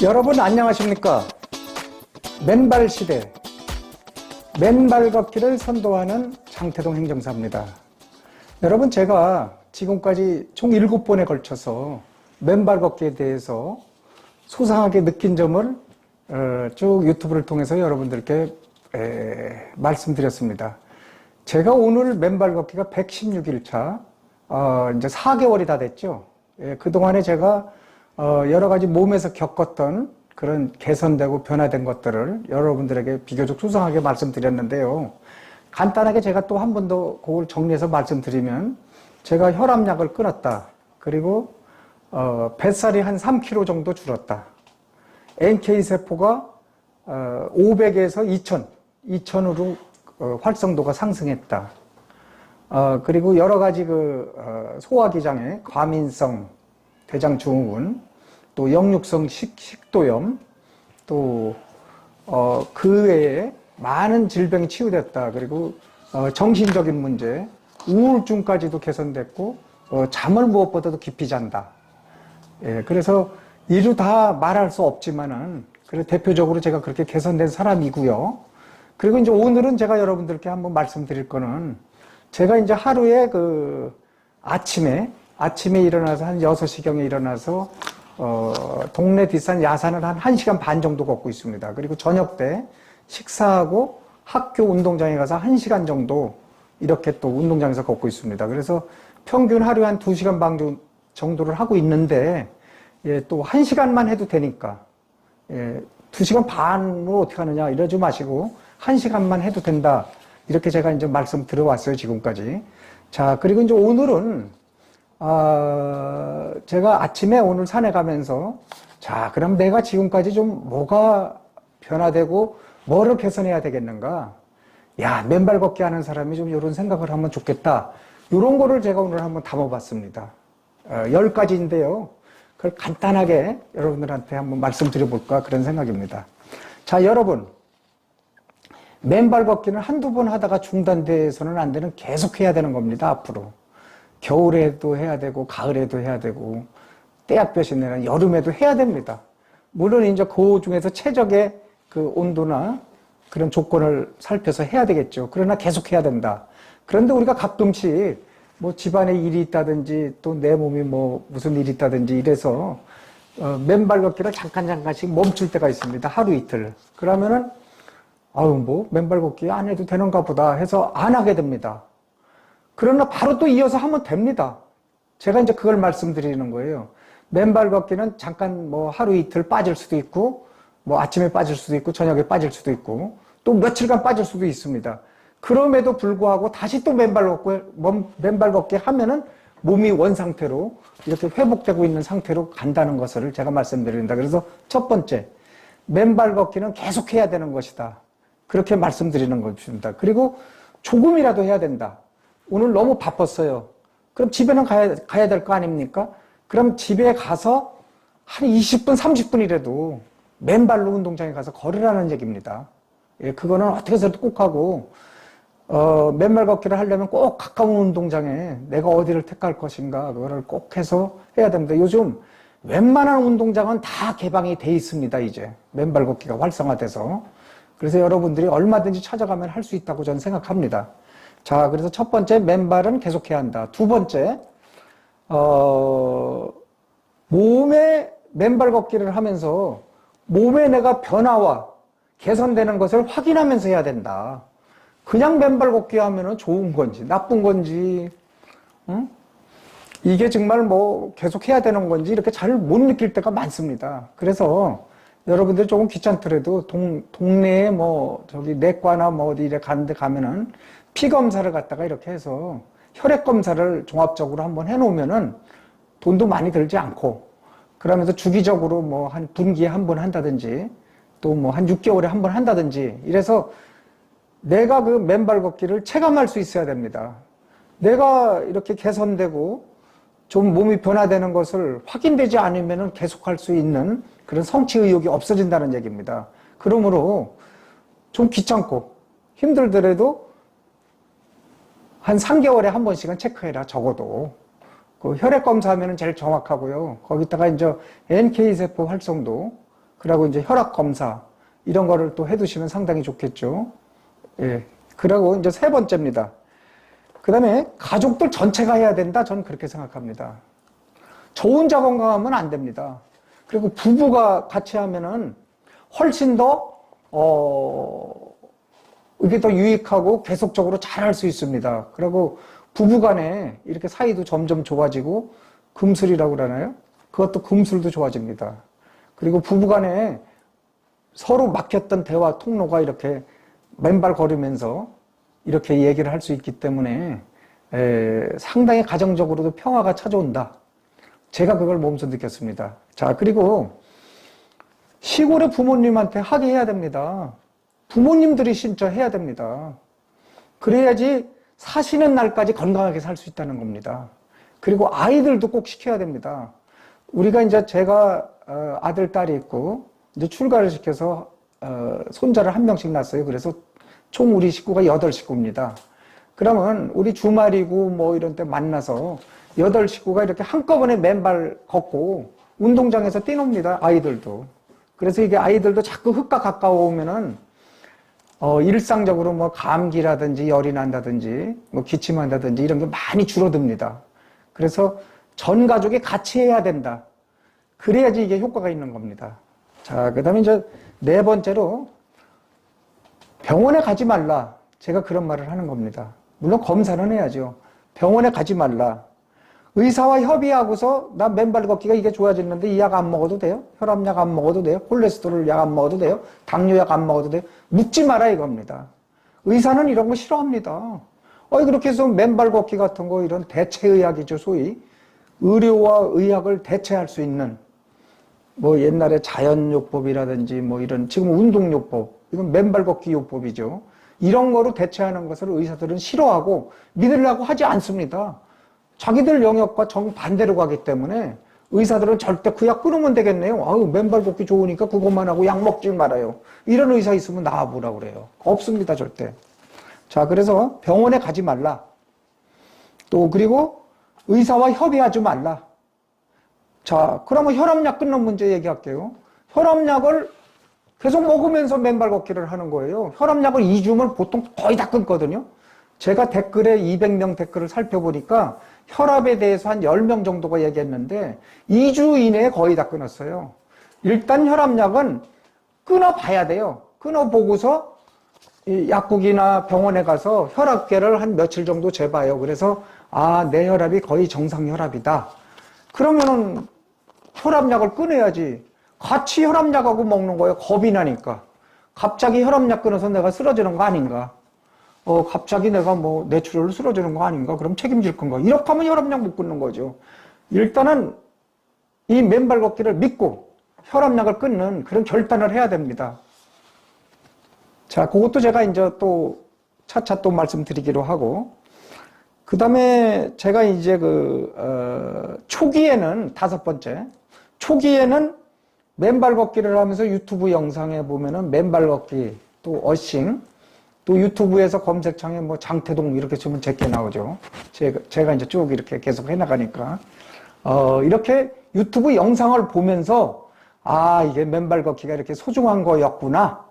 여러분 안녕하십니까? 맨발 시대, 맨발 걷기를 선도하는 장태동 행정사입니다. 여러분, 제가 지금까지 총 7번에 걸쳐서 맨발 걷기에 대해서 소상하게 느낀 점을 쭉 유튜브를 통해서 여러분들께 말씀드렸습니다. 제가 오늘 맨발 걷기가 116일차, 이제 4개월이 다 됐죠. 그동안에 제가 여러 가지 몸에서 겪었던 그런 개선되고 변화된 것들을 여러분들에게 비교적 소상하게 말씀드렸는데요. 간단하게 제가 또 한 번 더 그걸 정리해서 말씀드리면, 제가 혈압약을 끊었다. 그리고 뱃살이 한 3kg 정도 줄었다. NK세포가 500에서 2000으로 활성도가 상승했다. 그리고 여러 가지 소화기장에 과민성 대장증후군, 또 역류성 식도염, 또 그 외에 많은 질병이 치유됐다. 그리고 정신적인 문제, 우울증까지도 개선됐고, 잠을 무엇보다도 깊이 잔다. 그래서 이루 다 말할 수 없지만은, 그래서 대표적으로 제가 그렇게 개선된 사람이고요. 그리고 이제 오늘은 제가 여러분들께 한번 말씀드릴 거는, 제가 이제 하루에 아침에 일어나서 한 6시경에 일어나서 동네 뒷산 야산을 한 1시간 반 정도 걷고 있습니다. 그리고 저녁 때 식사하고 학교 운동장에 가서 1시간 정도 이렇게 또 운동장에서 걷고 있습니다. 그래서 평균 하루에 한 2시간 반 정도를 하고 있는데, 또 1시간만 해도 되니까, 2시간 반으로 어떻게 하느냐 이러지 마시고 1시간만 해도 된다. 이렇게 제가 이제 말씀 들어왔어요, 지금까지. 자, 그리고 이제 오늘은 제가 아침에 오늘 산에 가면서, 자, 그럼 내가 지금까지 좀 뭐가 변화되고 뭐를 개선해야 되겠는가? 야, 맨발 걷기 하는 사람이 좀 이런 생각을 하면 좋겠다. 이런 거를 제가 오늘 한번 담아봤습니다. 10가지인데요. 그걸 간단하게 여러분들한테 한번 말씀드려볼까 그런 생각입니다. 자, 여러분. 맨발 걷기는 한두 번 하다가 중단돼서는 안 되는, 계속 해야 되는 겁니다, 앞으로. 겨울에도 해야 되고, 가을에도 해야 되고, 때앗볕이 내는 여름에도 해야 됩니다. 물론 이제 그 중에서 최적의 그 온도나 그런 조건을 살펴서 해야 되겠죠. 그러나 계속 해야 된다. 그런데 우리가 가끔씩 뭐 집안에 일이 있다든지 또 내 몸이 뭐 무슨 일이 있다든지 이래서 맨발 걷기를 잠깐씩 멈출 때가 있습니다. 하루 이틀. 그러면은 뭐 맨발 걷기 안 해도 되는가 보다 해서 안 하게 됩니다. 그러나 바로 또 이어서 하면 됩니다. 제가 이제 그걸 말씀드리는 거예요. 맨발 걷기는 잠깐 뭐 하루 이틀 빠질 수도 있고, 뭐 아침에 빠질 수도 있고, 저녁에 빠질 수도 있고, 또 며칠간 빠질 수도 있습니다. 그럼에도 불구하고 다시 또 맨발 걷기 하면은 몸이 원상태로 이렇게 회복되고 있는 상태로 간다는 것을 제가 말씀드립니다. 그래서 첫 번째, 맨발 걷기는 계속 해야 되는 것이다. 그렇게 말씀드리는 것입니다. 그리고 조금이라도 해야 된다. 오늘 너무 바빴어요. 그럼 집에는 가야 될 거 아닙니까? 그럼 집에 가서 한 20분, 30분이라도 맨발로 운동장에 가서 걸으라는 얘기입니다. 그거는 어떻게 해서도 꼭 하고, 맨발 걷기를 하려면 꼭 가까운 운동장에 내가 어디를 택할 것인가, 그거를 꼭 해서 해야 됩니다. 요즘 웬만한 운동장은 다 개방이 돼 있습니다, 이제. 맨발 걷기가 활성화돼서. 그래서 여러분들이 얼마든지 찾아가면 할 수 있다고 저는 생각합니다. 자, 그래서 첫 번째, 맨발은 계속해야 한다. 두 번째, 몸에 맨발 걷기를 하면서 몸에 내가 변화와 개선되는 것을 확인하면서 해야 된다. 그냥 맨발 걷기 하면은 좋은 건지, 나쁜 건지, 이게 정말 뭐 계속 해야 되는 건지 이렇게 잘 못 느낄 때가 많습니다. 그래서 여러분들 조금 귀찮더라도 동네에 뭐 내과나 뭐 어디 이래 가는데 가면은 피 검사를 갖다가 이렇게 해서 혈액 검사를 종합적으로 한번 해놓으면은 돈도 많이 들지 않고, 그러면서 주기적으로 뭐 한 분기에 한 번 한다든지 또 뭐 한 6개월에 한 번 한다든지 이래서 내가 그 맨발 걷기를 체감할 수 있어야 됩니다. 내가 이렇게 개선되고 좀 몸이 변화되는 것을 확인되지 않으면은 계속할 수 있는 그런 성취 의욕이 없어진다는 얘기입니다. 그러므로 좀 귀찮고 힘들더라도 한 3개월에 한 번씩은 체크해라, 적어도. 그 혈액 검사하면 제일 정확하고요. 거기다가 이제 NK세포 활성도, 그리고 이제 혈압 검사, 이런 거를 또 해두시면 상당히 좋겠죠. 예. 그리고 이제 세 번째입니다. 그 다음에 가족들 전체가 해야 된다. 저는 그렇게 생각합니다. 저 혼자 건강하면 안 됩니다. 그리고 부부가 같이 하면은 훨씬 더, 이게 더 유익하고 계속적으로 잘할 수 있습니다. 그리고 부부 간에 이렇게 사이도 점점 좋아지고, 금술이라고 그러나요? 그것도 금술도 좋아집니다. 그리고 부부 간에 서로 막혔던 대화 통로가 이렇게 맨발 걸으면서 이렇게 얘기를 할 수 있기 때문에 상당히 가정적으로도 평화가 찾아온다. 제가 그걸 몸소 느꼈습니다. 자, 그리고 시골의 부모님한테 하게 해야 됩니다. 부모님들이 진짜 해야 됩니다. 그래야지 사시는 날까지 건강하게 살 수 있다는 겁니다. 그리고 아이들도 꼭 시켜야 됩니다. 우리가 이제 제가 아들, 딸이 있고 이제 출가를 시켜서 손자를 한 명씩 낳았어요. 그래서 총 우리 식구가 8식구입니다. 그러면 우리 주말이고 뭐 이런 때 만나서 8식구가 이렇게 한꺼번에 맨발 걷고 운동장에서 뛰놉니다. 아이들도. 그래서 이게 아이들도 자꾸 흙과 가까워오면은 일상적으로 뭐 감기라든지 열이 난다든지 뭐 기침한다든지 이런 게 많이 줄어듭니다. 그래서 전 가족이 같이 해야 된다. 그래야지 이게 효과가 있는 겁니다. 자, 그 다음에 이제 네 번째로 병원에 가지 말라. 제가 그런 말을 하는 겁니다. 물론 검사는 해야죠. 병원에 가지 말라. 의사와 협의하고서 나 맨발 걷기가 이게 좋아졌는데 이 약 안 먹어도 돼요? 혈압약 안 먹어도 돼요? 콜레스테롤 약 안 먹어도 돼요? 당뇨약 안 먹어도 돼요? 묻지 마라 이겁니다. 의사는 이런 거 싫어합니다. 그렇게 해서 맨발 걷기 같은 거 이런 대체의학이죠. 소위 의료와 의학을 대체할 수 있는 뭐 옛날에 자연요법이라든지 뭐 이런 지금 운동요법, 이건 맨발 걷기 요법이죠. 이런 거로 대체하는 것을 의사들은 싫어하고 믿으려고 하지 않습니다. 자기들 영역과 정반대로 가기 때문에 의사들은 절대 그 약 끊으면 되겠네요. 아유, 맨발 걷기 좋으니까 그것만 하고 약 먹지 말아요. 이런 의사 있으면 나와보라 그래요. 없습니다, 절대. 자, 그래서 병원에 가지 말라. 또 그리고 의사와 협의하지 말라. 자, 그러면 혈압약 끊는 문제 얘기할게요. 혈압약을 계속 먹으면서 맨발 걷기를 하는 거예요. 혈압약을 2주면 보통 거의 다 끊거든요. 제가 댓글에 200명 댓글을 살펴보니까 혈압에 대해서 한 10명 정도가 얘기했는데 2주 이내에 거의 다 끊었어요. 일단 혈압약은 끊어봐야 돼요. 끊어보고서 약국이나 병원에 가서 혈압계를 한 며칠 정도 재봐요. 그래서 내 혈압이 거의 정상 혈압이다. 그러면은 혈압약을 끊어야지. 같이 혈압약하고 먹는 거예요. 겁이 나니까. 갑자기 혈압약 끊어서 내가 쓰러지는 거 아닌가? 갑자기 내가 뭐 뇌출혈로 쓰러지는 거 아닌가? 그럼 책임질 건가? 이렇게 하면 혈압약 못 끊는 거죠. 일단은 이 맨발 걷기를 믿고 혈압약을 끊는 그런 결단을 해야 됩니다. 자, 그것도 제가 이제 또 차차 또 말씀드리기로 하고, 그 다음에 제가 이제 초기에는, 5번째, 초기에는 맨발 걷기를 하면서 유튜브 영상에 보면은 맨발 걷기, 또 어싱, 또 유튜브에서 검색창에 뭐 장태동 이렇게 치면 제게 나오죠. 제가 이제 쭉 이렇게 계속 해나가니까. 이렇게 유튜브 영상을 보면서, 이게 맨발 걷기가 이렇게 소중한 거였구나.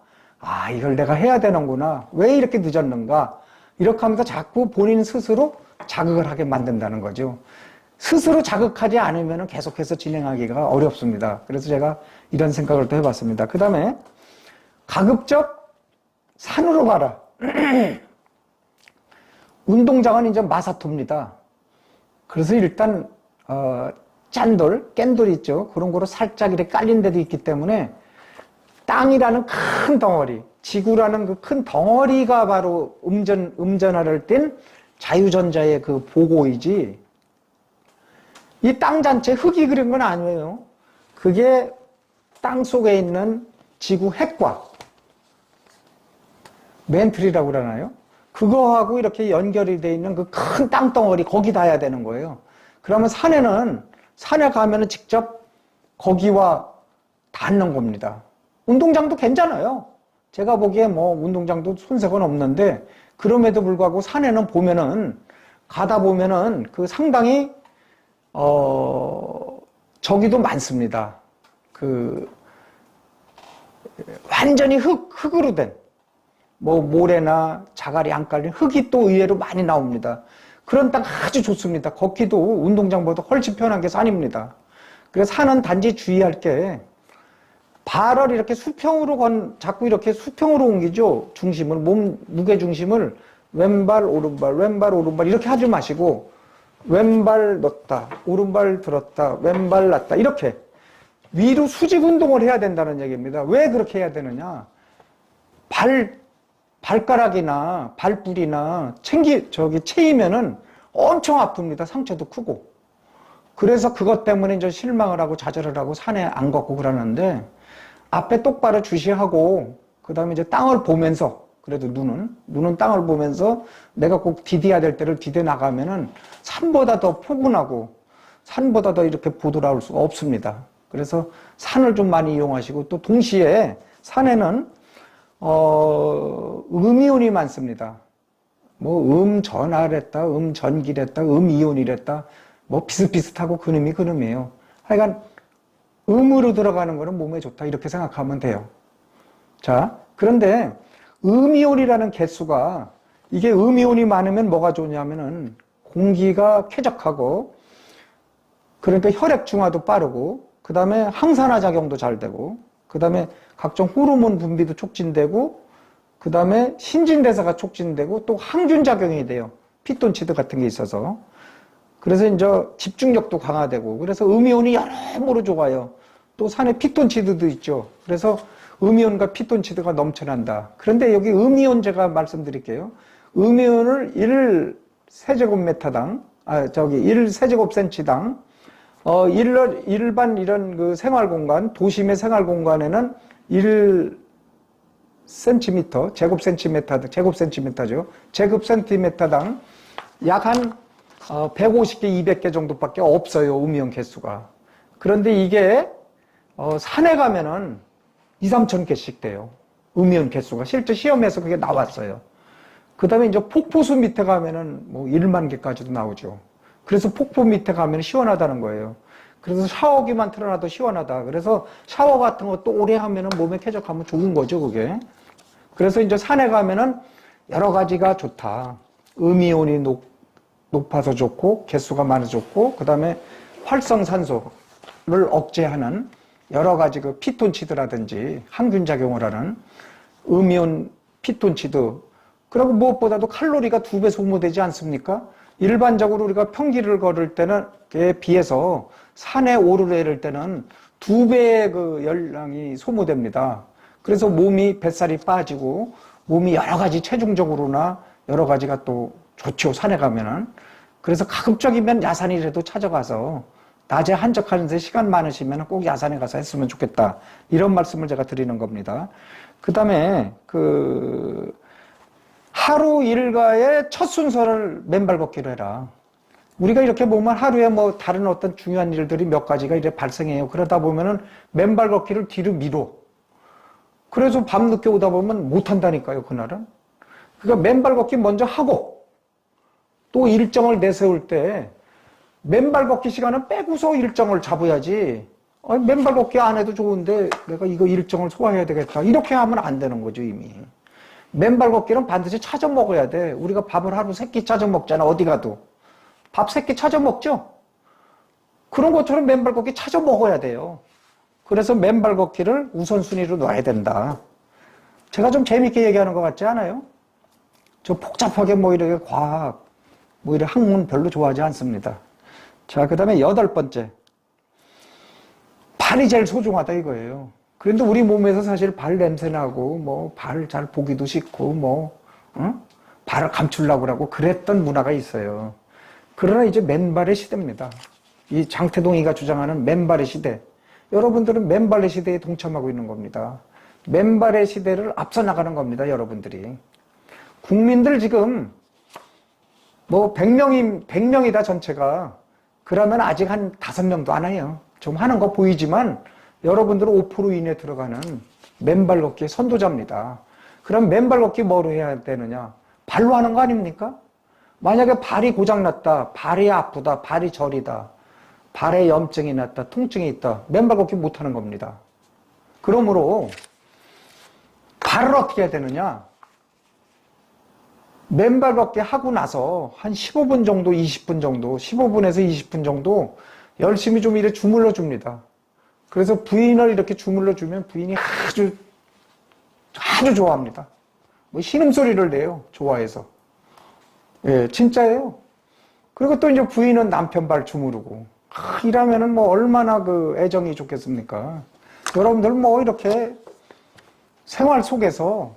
이걸 내가 해야 되는구나. 왜 이렇게 늦었는가. 이렇게 하면서 자꾸 본인 스스로 자극을 하게 만든다는 거죠. 스스로 자극하지 않으면 계속해서 진행하기가 어렵습니다. 그래서 제가 이런 생각을 또 해봤습니다. 그 다음에 가급적 산으로 가라. 운동장은 이제 마사토입니다. 그래서 일단 짠돌, 깬돌 있죠. 그런 거로 살짝 이렇게 깔린 데도 있기 때문에 땅이라는 큰 덩어리, 지구라는 그 큰 덩어리가 바로 음전하를 띤 자유전자의 그 보고이지, 이 땅 전체 흙이 그린 건 아니에요. 그게 땅 속에 있는 지구 핵과 멘틀이라고 그러나요? 그거하고 이렇게 연결이 되어 있는 그 큰 땅덩어리, 거기 닿아야 되는 거예요. 그러면 산에 가면은 직접 거기와 닿는 겁니다. 운동장도 괜찮아요. 제가 보기에 뭐 운동장도 손색은 없는데, 그럼에도 불구하고 산에는 가다 보면은 그 상당히, 저기도 많습니다. 완전히 흙으로 된, 뭐 모래나 자갈이 안 깔린 흙이 또 의외로 많이 나옵니다. 그런 땅 아주 좋습니다. 걷기도 운동장보다 훨씬 편한 게 산입니다. 그래서 산은 단지 주의할 게 발을 이렇게 수평으로 자꾸 이렇게 수평으로 옮기죠. 중심을, 몸 무게 중심을 왼발 오른발 이렇게 하지 마시고 왼발 넣었다, 오른발 들었다, 왼발 놨다 이렇게 위로 수직 운동을 해야 된다는 얘기입니다. 왜 그렇게 해야 되느냐? 발가락이나 발뿔이나 체이면은 엄청 아픕니다. 상처도 크고. 그래서 그것 때문에 이제 실망을 하고 좌절을 하고 산에 안 걷고 그러는데 앞에 똑바로 주시하고 그 다음에 이제 땅을 보면서 그래도 눈은 땅을 보면서 내가 꼭 디뎌야 될 때를 디뎌 나가면은 산보다 더 포근하고 산보다 더 이렇게 보드라울 수가 없습니다. 그래서 산을 좀 많이 이용하시고 또 동시에 산에는 음이온이 많습니다. 뭐 음전하랬다, 음전기랬다, 음이온이랬다 뭐 비슷비슷하고 그놈이에요. 하여간 음으로 들어가는 거는 몸에 좋다 이렇게 생각하면 돼요. 자, 그런데 음이온이라는 개수가 이게 음이온이 많으면 뭐가 좋냐면은 공기가 쾌적하고 그러니까 혈액 중화도 빠르고 그 다음에 항산화 작용도 잘 되고 그 다음에 각종 호르몬 분비도 촉진되고 그 다음에 신진대사가 촉진되고 또 항균 작용이 돼요. 피톤치드 같은 게 있어서. 그래서 이제 집중력도 강화되고 그래서 음이온이 여러모로 좋아요. 또 산에 피톤치드도 있죠. 그래서 음이온과 피톤치드가 넘쳐난다. 그런데 여기 음이온 제가 말씀드릴게요. 음이온을 1세제곱미터당 1세제곱센치당 일반 이런 그 생활공간, 도심의 생활공간에는 1cm, 제곱센티미터죠. 제곱센티미터당 약 한 150개, 200개 정도밖에 없어요. 음이온 개수가. 그런데 이게 산에 가면은 2, 3천 개씩 돼요. 음이온 개수가. 실제 시험에서 그게 나왔어요. 그 다음에 이제 폭포수 밑에 가면은 뭐 1만 개까지도 나오죠. 그래서 폭포 밑에 가면 시원하다는 거예요. 그래서 샤워기만 틀어놔도 시원하다. 그래서 샤워 같은 것도 오래 하면은 몸에 쾌적하면 좋은 거죠, 그게. 그래서 이제 산에 가면은 여러 가지가 좋다. 음이온이 높아서 좋고, 개수가 많아서 좋고, 그 다음에 활성산소를 억제하는 여러 가지 그 피톤치드라든지 항균 작용을 하는 음이온 피톤치드. 그리고 무엇보다도 칼로리가 2배 소모되지 않습니까? 일반적으로 우리가 평길을 걸을 때는 에 비해서 산에 오르내릴 때는 2배의 그 열량이 소모됩니다. 그래서 몸이 뱃살이 빠지고 몸이 여러 가지 체중적으로나 여러 가지가 또 좋죠. 산에 가면은. 그래서 가급적이면 야산이라도 찾아가서 낮에 한적하는데 시간 많으시면 꼭 야산에 가서 했으면 좋겠다. 이런 말씀을 제가 드리는 겁니다. 그 다음에 하루 일과의 첫 순서를 맨발 걷기로 해라. 우리가 이렇게 보면 하루에 뭐 다른 어떤 중요한 일들이 몇 가지가 이렇게 발생해요. 그러다 보면은 맨발 걷기를 뒤로 미뤄. 그래서 밤늦게 오다 보면 못 한다니까요, 그날은. 그러니까 맨발 걷기 먼저 하고 또 일정을 내세울 때 맨발 걷기 시간은 빼고서 일정을 잡아야지. 맨발 걷기 안 해도 좋은데 내가 이거 일정을 소화해야 되겠다. 이렇게 하면 안 되는 거죠, 이미. 맨발 걷기는 반드시 찾아 먹어야 돼. 우리가 밥을 하루 3끼 찾아 먹잖아, 어디 가도. 밥 3끼 찾아 먹죠? 그런 것처럼 맨발 걷기 찾아 먹어야 돼요. 그래서 맨발 걷기를 우선순위로 놔야 된다. 제가 좀 재밌게 얘기하는 것 같지 않아요? 저 복잡하게 뭐 이렇게 과학, 뭐 이렇게 학문 별로 좋아하지 않습니다. 자, 그 다음에 8번째. 발이 제일 소중하다 이거예요. 그런데 우리 몸에서 사실 발 냄새나고, 뭐, 발 잘 보기도 싫고, 발을 감추려고 하고 그랬던 문화가 있어요. 그러나 이제 맨발의 시대입니다. 이 장태동이가 주장하는 맨발의 시대. 여러분들은 맨발의 시대에 동참하고 있는 겁니다. 맨발의 시대를 앞서 나가는 겁니다, 여러분들이. 국민들 지금, 뭐, 100명이다, 전체가. 그러면 아직 한 5명도 안 해요. 좀 하는 거 보이지만, 여러분들은 5% 이내 들어가는 맨발 걷기의 선도자입니다. 그럼 맨발 걷기 뭐로 해야 되느냐? 발로 하는 거 아닙니까? 만약에 발이 고장났다, 발이 아프다, 발이 저리다, 발에 염증이 났다, 통증이 있다, 맨발 걷기 못 하는 겁니다. 그러므로 발을 어떻게 해야 되느냐? 맨발 걷기 하고 나서 한 15분 정도, 20분 정도, 15분에서 20분 정도 열심히 좀 이렇게 주물러 줍니다. 그래서 부인을 이렇게 주물러 주면 부인이 아주 좋아합니다. 뭐 신음소리를 내요. 좋아해서. 예, 진짜예요. 그리고 또 이제 부인은 남편 발 주무르고. 이러면은 뭐 얼마나 그 애정이 좋겠습니까? 여러분들 뭐 이렇게 생활 속에서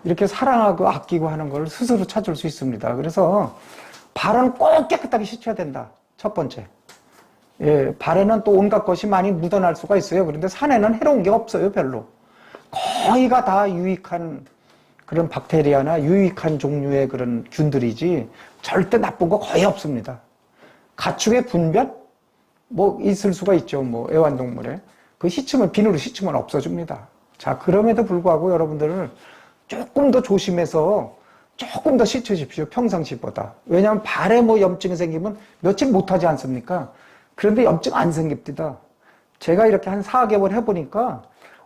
이렇게 사랑하고 아끼고 하는 걸 스스로 찾을 수 있습니다. 그래서 발은 꼭 깨끗하게 씻어야 된다. 첫 번째. 예, 발에는 또 온갖 것이 많이 묻어날 수가 있어요. 그런데 산에는 해로운 게 없어요, 별로. 거의가 다 유익한 그런 박테리아나 유익한 종류의 그런 균들이지 절대 나쁜 거 거의 없습니다. 가축의 분변? 뭐 있을 수가 있죠. 뭐 애완동물에. 그 씻으면, 비누로 씻으면 없어집니다. 자, 그럼에도 불구하고 여러분들은 조금 더 조심해서 조금 더 씻으십시오. 평상시보다. 왜냐하면 발에 뭐 염증이 생기면 며칠 못하지 않습니까? 그런데 염증 안 생깁니다. 제가 이렇게 한 4개월 해보니까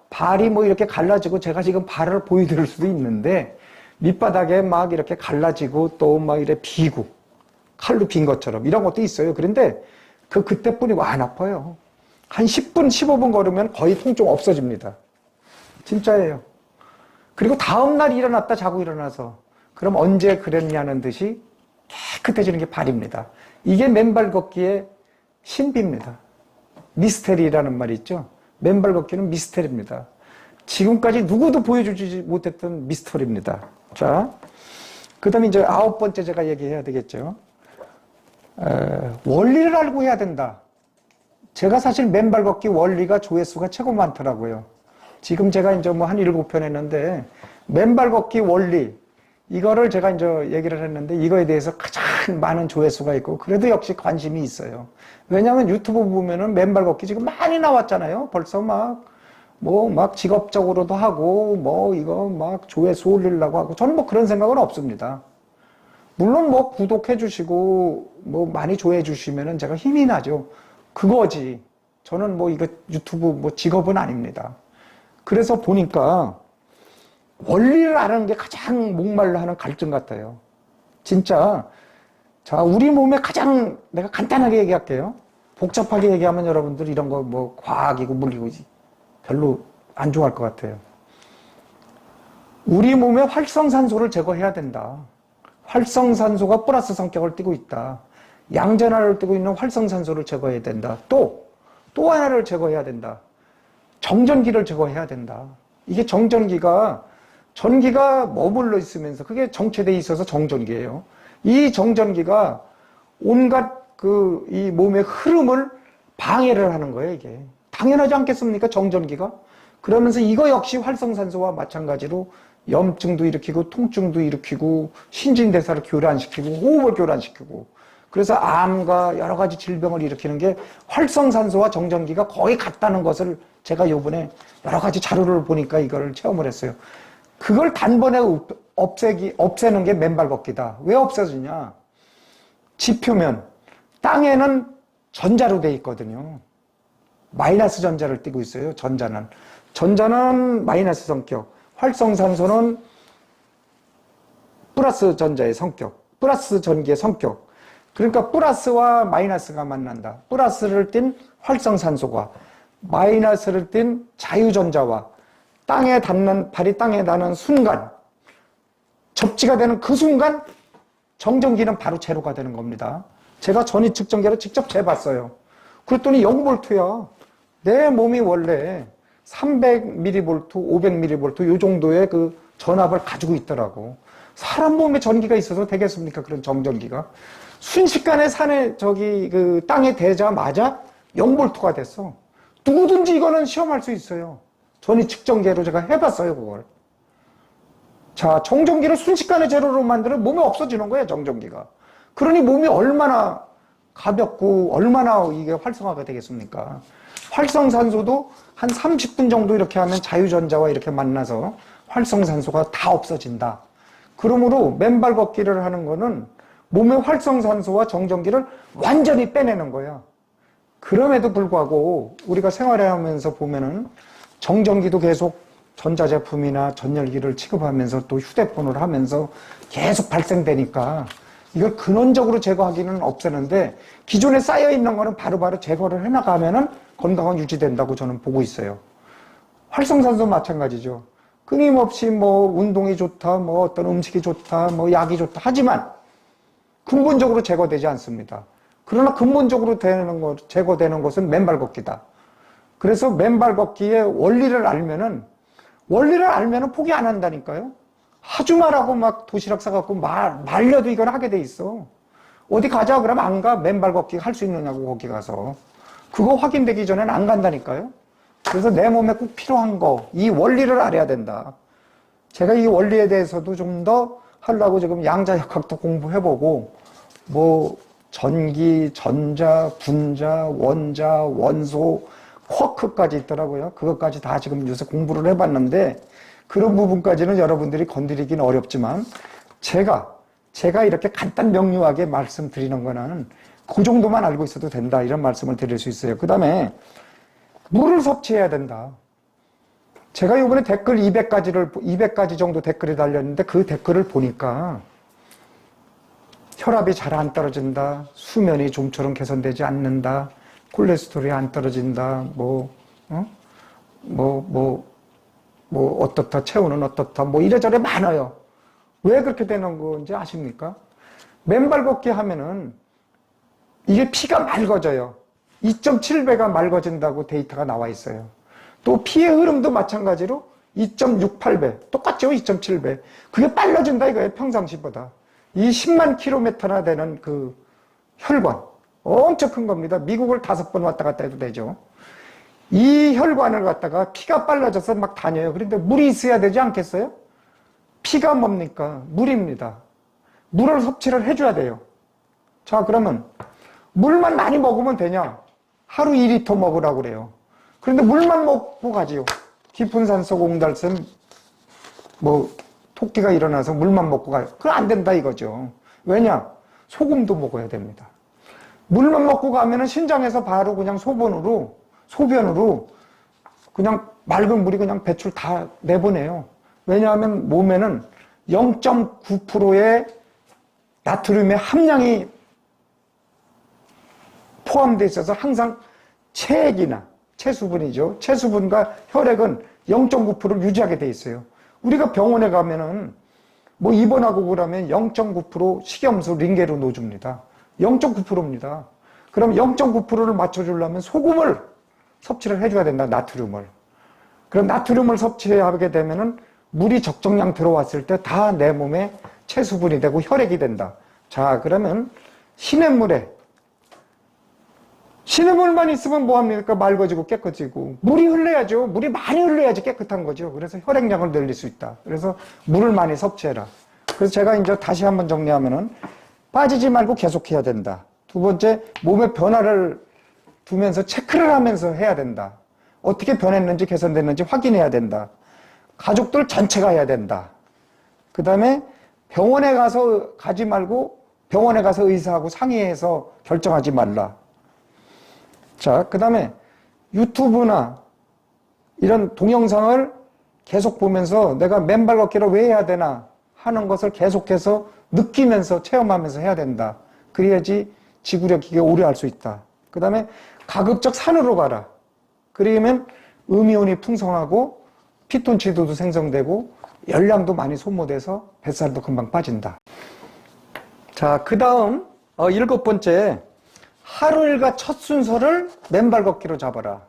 발이 뭐 이렇게 갈라지고 제가 지금 발을 보여드릴 수도 있는데 밑바닥에 막 이렇게 갈라지고 또 막 이렇게 비고 칼로 빈 것처럼 이런 것도 있어요. 그런데 그때뿐이고 안 아파요. 한 10분, 15분 걸으면 거의 통증 없어집니다. 진짜예요. 그리고 다음날 일어났다 자고 일어나서 그럼 언제 그랬냐는 듯이 깨끗해지는 게 발입니다. 이게 맨발 걷기의 신비입니다. 미스테리라는 말이 있죠. 맨발 걷기는 미스테리입니다. 지금까지 누구도 보여주지 못했던 미스터리입니다. 자, 그 다음에 이제 9번째 제가 얘기해야 되겠죠. 원리를 알고 해야 된다. 제가 사실 맨발 걷기 원리가 조회수가 최고 많더라고요. 지금 제가 이제 뭐 한 7편 했는데, 맨발 걷기 원리, 이거를 제가 이제 얘기를 했는데, 이거에 대해서 가장 많은 조회수가 있고, 그래도 역시 관심이 있어요. 왜냐하면 유튜브 보면은 맨발 걷기 지금 많이 나왔잖아요. 벌써 막 직업적으로도 하고, 이거 막 조회수 올리려고 하고, 저는 뭐 그런 생각은 없습니다. 물론 뭐 구독해 주시고, 뭐 많이 조회해 주시면은 제가 힘이 나죠. 그거지. 저는 뭐 이거 유튜브 뭐 직업은 아닙니다. 그래서 보니까 원리를 아는 게 가장 목말라 하는 갈증 같아요. 진짜. 자, 우리 몸에 가장 내가 간단하게 얘기할게요. 복잡하게 얘기하면 여러분들 이런 거 뭐 과학이고 물리고 별로 안 좋아할 것 같아요. 우리 몸에 활성산소를 제거해야 된다. 활성산소가 플러스 성격을 띠고 있다. 양전하를 띠고 있는 활성산소를 제거해야 된다. 또 하나를 제거해야 된다. 정전기를 제거해야 된다. 이게 정전기가 전기가 머물러 있으면서 그게 정체되어 있어서 정전기예요. 이 정전기가 온갖 이 몸의 흐름을 방해를 하는 거예요, 이게. 당연하지 않겠습니까? 정전기가. 그러면서 이거 역시 활성산소와 마찬가지로 염증도 일으키고 통증도 일으키고 신진대사를 교란시키고 호흡을 교란시키고 그래서 암과 여러 가지 질병을 일으키는 게 활성산소와 정전기가 거의 같다는 것을 제가 요번에 여러 가지 자료를 보니까 이거를 체험을 했어요. 그걸 단번에 없애는 게 맨발 걷기다. 왜 없애지냐? 지표면 땅에는 전자로 돼 있거든요. 마이너스 전자를 띠고 있어요. 전자는 마이너스 성격, 활성산소는 플러스 전자의 성격, 플러스 전기의 성격. 그러니까 플러스와 마이너스가 만난다. 플러스를 띤 활성산소가 마이너스를 띤 자유전자와 발이 땅에 닿는 순간, 접지가 되는 그 순간 정전기는 바로 제로가 되는 겁니다. 제가 전위 측정기로 직접 재봤어요. 그랬더니 0V야. 내 몸이 원래 300mV, 500mV 이 정도의 그 전압을 가지고 있더라고. 사람 몸에 전기가 있어서 되겠습니까? 그런 정전기가. 순식간에 땅에 대자마자 0V가 됐어. 누구든지 이거는 시험할 수 있어요. 전위 측정기로 제가 해봤어요, 그걸. 자, 정전기를 순식간에 제로로 만들면 몸에 없어지는 거예요, 정전기가. 그러니 몸이 얼마나 가볍고 얼마나 이게 활성화가 되겠습니까? 활성산소도 한 30분 정도 이렇게 하면 자유전자와 이렇게 만나서 활성산소가 다 없어진다. 그러므로 맨발 걷기를 하는 거는 몸의 활성산소와 정전기를 완전히 빼내는 거야. 그럼에도 불구하고 우리가 생활하면서 보면은 정전기도 계속 전자제품이나 전열기를 취급하면서 또 휴대폰을 하면서 계속 발생되니까 이걸 근원적으로 제거하기는 없었는데 기존에 쌓여있는 거는 바로바로 제거를 해나가면은 건강은 유지된다고 저는 보고 있어요. 활성산소 마찬가지죠. 끊임없이 뭐 운동이 좋다, 뭐 어떤 음식이 좋다, 뭐 약이 좋다 하지만 근본적으로 제거되지 않습니다. 그러나 근본적으로 제거되는 것은 맨발 걷기다. 그래서 맨발 걷기의 원리를 알면은 포기 안 한다니까요. 하지 마라고 막 도시락 싸갖고 말려도 이걸 하게 돼 있어. 어디 가자 그러면 안 가. 맨발 걷기 할 수 있느냐고 거기 가서. 그거 확인되기 전에는 안 간다니까요. 그래서 내 몸에 꼭 필요한 거, 이 원리를 알아야 된다. 제가 이 원리에 대해서도 좀 더 하려고 지금 양자역학도 공부해보고 뭐 전기, 전자, 분자, 원자, 원소, 쿼크까지 있더라고요. 그것까지 다 지금 요새 공부를 해봤는데 그런 부분까지는 여러분들이 건드리기는 어렵지만 제가 이렇게 간단 명료하게 말씀드리는 거는 그 정도만 알고 있어도 된다 이런 말씀을 드릴 수 있어요. 그 다음에 물을 섭취해야 된다. 제가 이번에 댓글 200가지 정도 댓글이 달렸는데 그 댓글을 보니까 혈압이 잘 안 떨어진다, 수면이 좀처럼 개선되지 않는다, 콜레스테롤이 안 떨어진다, 어떻다, 체온은 어떻다, 뭐 이래저래 많아요. 왜 그렇게 되는 건지 아십니까? 맨발 걷기 하면은 이게 피가 맑아져요. 2.7배가 맑아진다고 데이터가 나와 있어요. 또 피의 흐름도 마찬가지로 2.68배, 똑같죠? 2.7배. 그게 빨라진다 이거예요, 평상시보다. 이 10만 킬로미터나 되는 그 혈관, 엄청 큰 겁니다. 미국을 5번 왔다 갔다 해도 되죠. 이 혈관을 갖다가 피가 빨라져서 막 다녀요. 그런데 물이 있어야 되지 않겠어요? 피가 뭡니까? 물입니다. 물을 섭취를 해줘야 돼요. 자, 그러면 물만 많이 먹으면 되냐? 하루 2리터 먹으라고 그래요. 그런데 물만 먹고 가지요. 깊은 산속 옹달샘, 토끼가 일어나서 물만 먹고 가요. 그건 안 된다 이거죠. 왜냐? 소금도 먹어야 됩니다. 물만 먹고 가면은 신장에서 바로 그냥 소변으로 그냥 맑은 물이 그냥 배출 다 내보내요. 왜냐하면 몸에는 0.9%의 나트륨의 함량이 포함되어 있어서 항상 체액이나 체수분이죠. 체수분과 혈액은 0.9%를 유지하게 돼 있어요. 우리가 병원에 가면은 입원하고 그러면 0.9% 식염수 링게로 놓줍니다. 0.9%입니다. 그럼 0.9%를 맞춰주려면 소금을 섭취를 해줘야 된다. 나트륨을. 그럼 나트륨을 섭취하게 되면은 물이 적정량 들어왔을 때 다 내 몸에 체수분이 되고 혈액이 된다. 자, 그러면 시냇물만 있으면 뭐합니까? 맑아지고 깨끗해지고. 물이 흘러야죠. 물이 많이 흘러야지 깨끗한 거죠. 그래서 혈액량을 늘릴 수 있다. 그래서 물을 많이 섭취해라. 그래서 제가 이제 다시 한번 정리하면은 빠지지 말고 계속해야 된다. 두 번째, 몸의 변화를 두면서 체크를 하면서 해야 된다. 어떻게 변했는지 개선됐는지 확인해야 된다. 가족들 전체가 해야 된다. 그 다음에 병원에 가지 말고 병원에 가서 의사하고 상의해서 결정하지 말라. 자, 그 다음에 유튜브나 이런 동영상을 계속 보면서 내가 맨발 걷기를 왜 해야 되나 하는 것을 계속해서 느끼면서 체험하면서 해야 된다. 그래야지 지구력있게 오래 할 수 있다. 그 다음에 가급적 산으로 가라. 그러면 음이온이 풍성하고 피톤치드도 생성되고 열량도 많이 소모돼서 뱃살도 금방 빠진다. 자, 그 다음 7번째, 하루 일과 첫 순서를 맨발 걷기로 잡아라.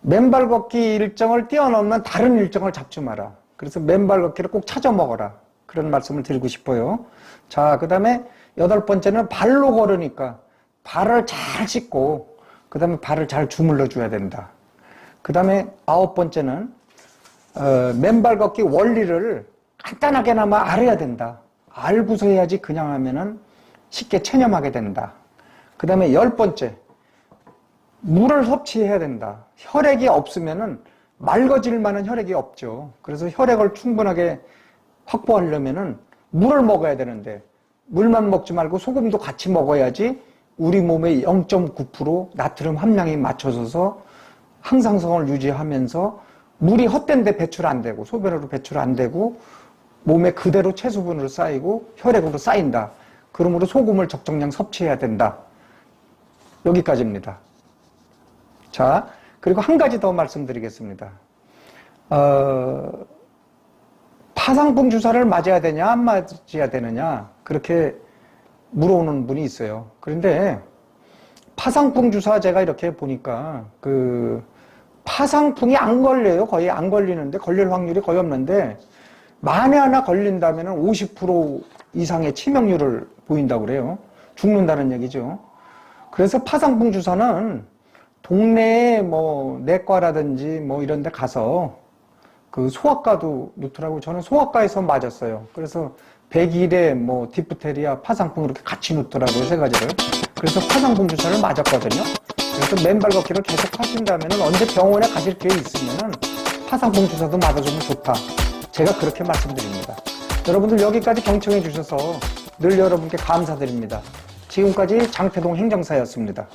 맨발 걷기 일정을 뛰어넘는 다른 일정을 잡지 마라. 그래서 맨발 걷기를 꼭 찾아 먹어라. 그런 말씀을 드리고 싶어요. 자, 그 다음에 8번째는 발로 걸으니까 발을 잘 씻고 그 다음에 발을 잘 주물러 줘야 된다. 그 다음에 9번째는 맨발 걷기 원리를 간단하게나마 알아야 된다. 알고서 해야지 그냥 하면은 쉽게 체념하게 된다. 그 다음에 10번째, 물을 섭취해야 된다. 혈액이 없으면은 맑아질 만한 혈액이 없죠. 그래서 혈액을 충분하게 확보하려면은 물을 먹어야 되는데 물만 먹지 말고 소금도 같이 먹어야지 우리 몸의 0.9% 나트륨 함량이 맞춰져서 항상성을 유지하면서 물이 헛된데 배출 안 되고 소변으로 배출 안 되고 몸에 그대로 체수분으로 쌓이고 혈액으로 쌓인다. 그러므로 소금을 적정량 섭취해야 된다. 여기까지입니다. 자, 그리고 한 가지 더 말씀드리겠습니다. 파상풍 주사를 맞아야 되냐 안 맞아야 되느냐 그렇게 물어오는 분이 있어요. 그런데 파상풍 주사 제가 이렇게 보니까 파상풍이 안 걸려요. 거의 안 걸리는데 걸릴 확률이 거의 없는데 만에 하나 걸린다면 50% 이상의 치명률을 보인다고 그래요. 죽는다는 얘기죠. 그래서 파상풍 주사는 동네에 뭐 내과라든지 뭐 이런 데 가서 소아과도 놓더라고요. 저는 소아과에서 맞았어요. 그래서 100일에 뭐 디프테리아, 파상풍 이렇게 같이 놓더라고요. 세 가지를. 그래서 파상풍 주사를 맞았거든요. 그래서 맨발 걷기를 계속 하신다면 언제 병원에 가실 기회 있으면 파상풍 주사도 맞아주면 좋다. 제가 그렇게 말씀드립니다. 여러분들 여기까지 경청해 주셔서 늘 여러분께 감사드립니다. 지금까지 장태동 행정사였습니다.